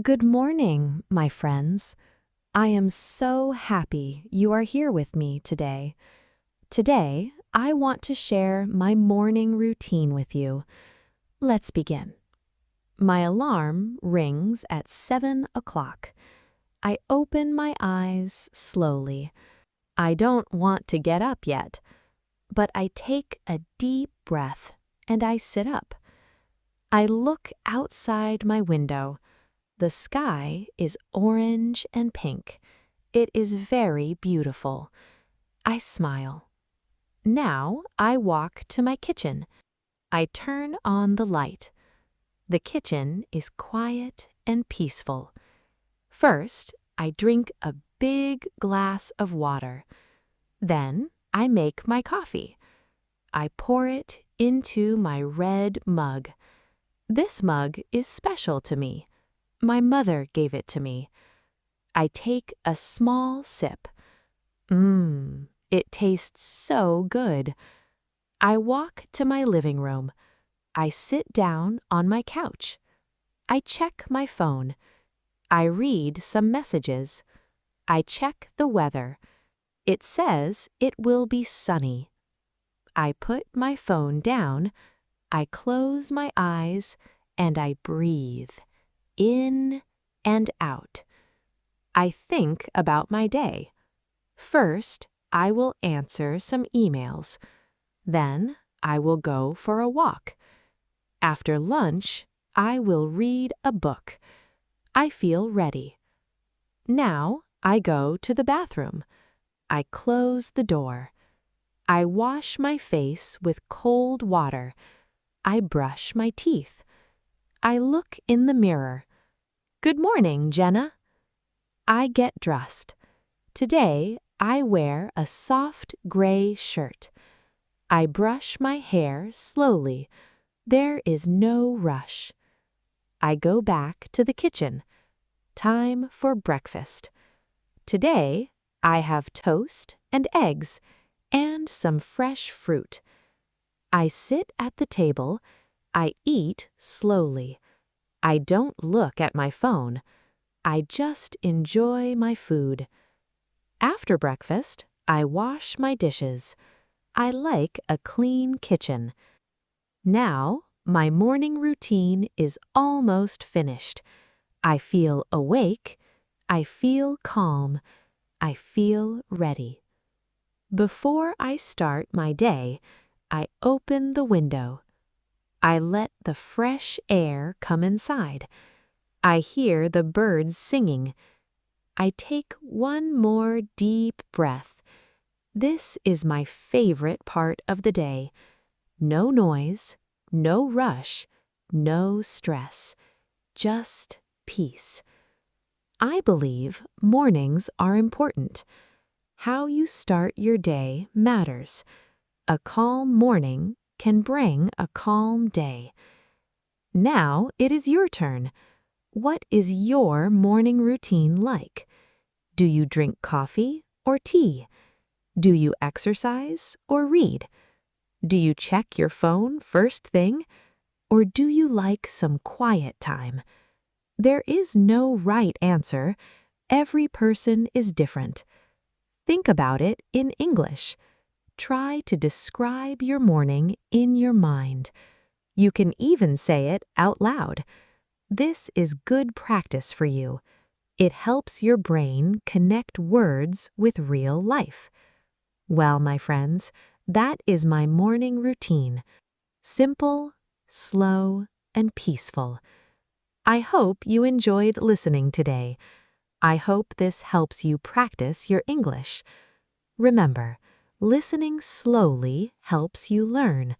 Good morning, my friends. I am so happy you are here with me today. Today, I want to share my morning routine with you. Let's begin. My alarm rings at 7 o'clock. I open my eyes slowly. I don't want to get up yet, but I take a deep breath and I sit up. I look outside my window. The sky is orange and pink. It is very beautiful. I smile. Now I walk to my kitchen. I turn on the light. The kitchen is quiet and peaceful. First, I drink a big glass of water. Then I make my coffee. I pour it into my red mug. This mug is special to me. My mother gave it to me. I take a small sip. It tastes so good. I walk to my living room. I sit down on my couch. I check my phone. I read some messages. I check the weather. It says it will be sunny. I put my phone down. I close my eyes and I breathe. In and out. I think about my day. First, I will answer some emails. Then, I will go for a walk. After lunch, I will read a book. I feel ready. Now, I go to the bathroom. I close the door. I wash my face with cold water. I brush my teeth. I look in the mirror. Good morning, Jenna. I get dressed. Today, I wear a soft gray shirt. I brush my hair slowly. There is no rush. I go back to the kitchen. Time for breakfast. Today, I have toast and eggs and some fresh fruit. I sit at the table. I eat slowly. I don't look at my phone. I just enjoy my food. After breakfast, I wash my dishes. I like a clean kitchen. Now, my morning routine is almost finished. I feel awake. I feel calm. I feel ready. Before I start my day, I open the window. I let the fresh air come inside. I hear the birds singing. I take one more deep breath. This is my favorite part of the day. No noise, no rush, no stress. Just peace. I believe mornings are important. How you start your day matters. A calm morning can bring a calm day. Now it is your turn. What is your morning routine like? Do you drink coffee or tea? Do you exercise or read? Do you check your phone first thing? Or do you like some quiet time? There is no right answer. Every person is different. Think about it in English. Try to describe your morning in your mind. You can even say it out loud. This is good practice for you. It helps your brain connect words with real life. Well, my friends, that is my morning routine. Simple, slow, and peaceful. I hope you enjoyed listening today. I hope this helps you practice your English. Remember, listening slowly helps you learn.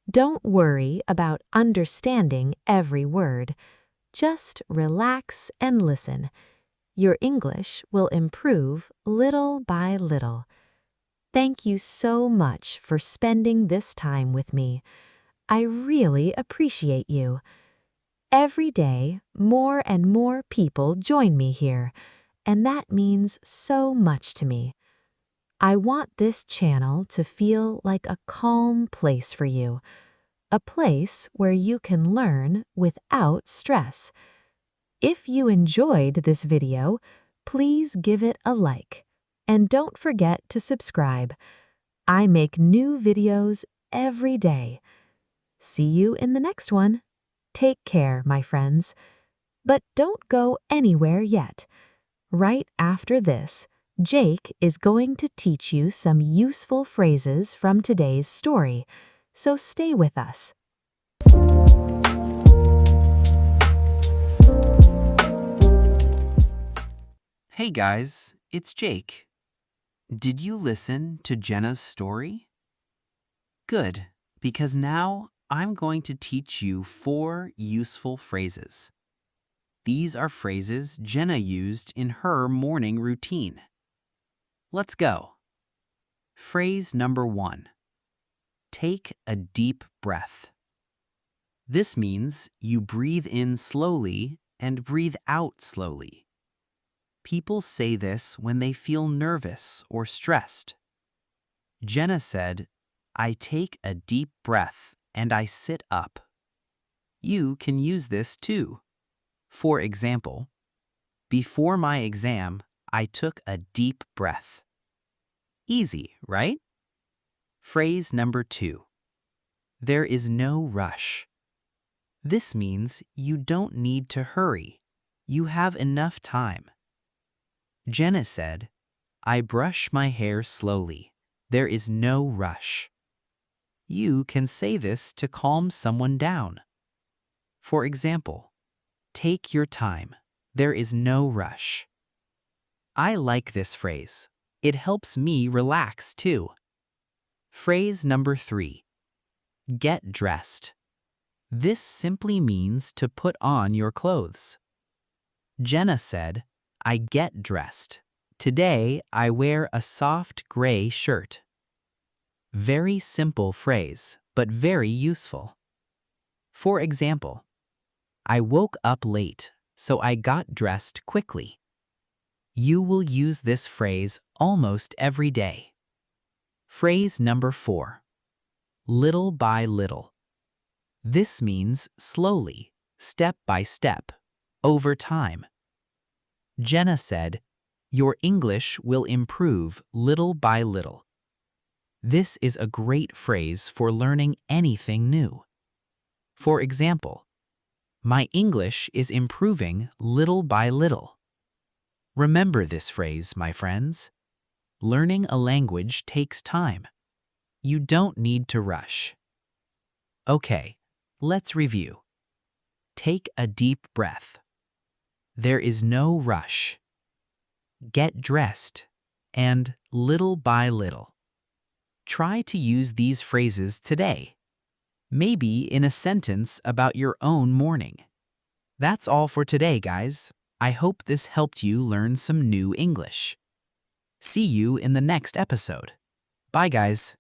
Don't worry about understanding every word. Just relax and listen. Your English will improve little by little. Thank you so much for spending this time with me. I really appreciate you. Every day, more and more people join me here, and that means so much to me. I want this channel to feel like a calm place for you, a place where you can learn without stress. If you enjoyed this video, please give it a like. And don't forget to subscribe. I make new videos every day. See you in the next one. Take care, my friends. But don't go anywhere yet. Right after this, Jake is going to teach you some useful phrases from today's story, so stay with us. Hey guys, it's Jake. Did you listen to Jenna's story? Good, because now I'm going to teach you 4 useful phrases. These are phrases Jenna used in her morning routine. Let's go. Phrase number 1. Take a deep breath. This means you breathe in slowly and breathe out slowly. People say this when they feel nervous or stressed. Jenna said, "I take a deep breath and I sit up." You can use this too. For example, before my exam, I took a deep breath. Easy, right? Phrase number 2. There is no rush. This means you don't need to hurry. You have enough time. Jenna said, "I brush my hair slowly. There is no rush." You can say this to calm someone down. For example, take your time. There is no rush. I like this phrase. It helps me relax too. Phrase number 3. Get dressed. This simply means to put on your clothes. Jenna said, "I get dressed. Today I wear a soft gray shirt." Very simple phrase, but very useful. For example, I woke up late, so I got dressed quickly. You will use this phrase almost every day. Phrase number 4. Little by little. This means slowly, step by step, over time. Jenna said, "Your English will improve little by little." This is a great phrase for learning anything new. For example, my English is improving little by little. Remember this phrase, my friends. Learning a language takes time. You don't need to rush. Okay, let's review. Take a deep breath. There is no rush. Get dressed. And little by little. Try to use these phrases today. Maybe in a sentence about your own morning. That's all for today, guys. I hope this helped you learn some new English. See you in the next episode. Bye, guys.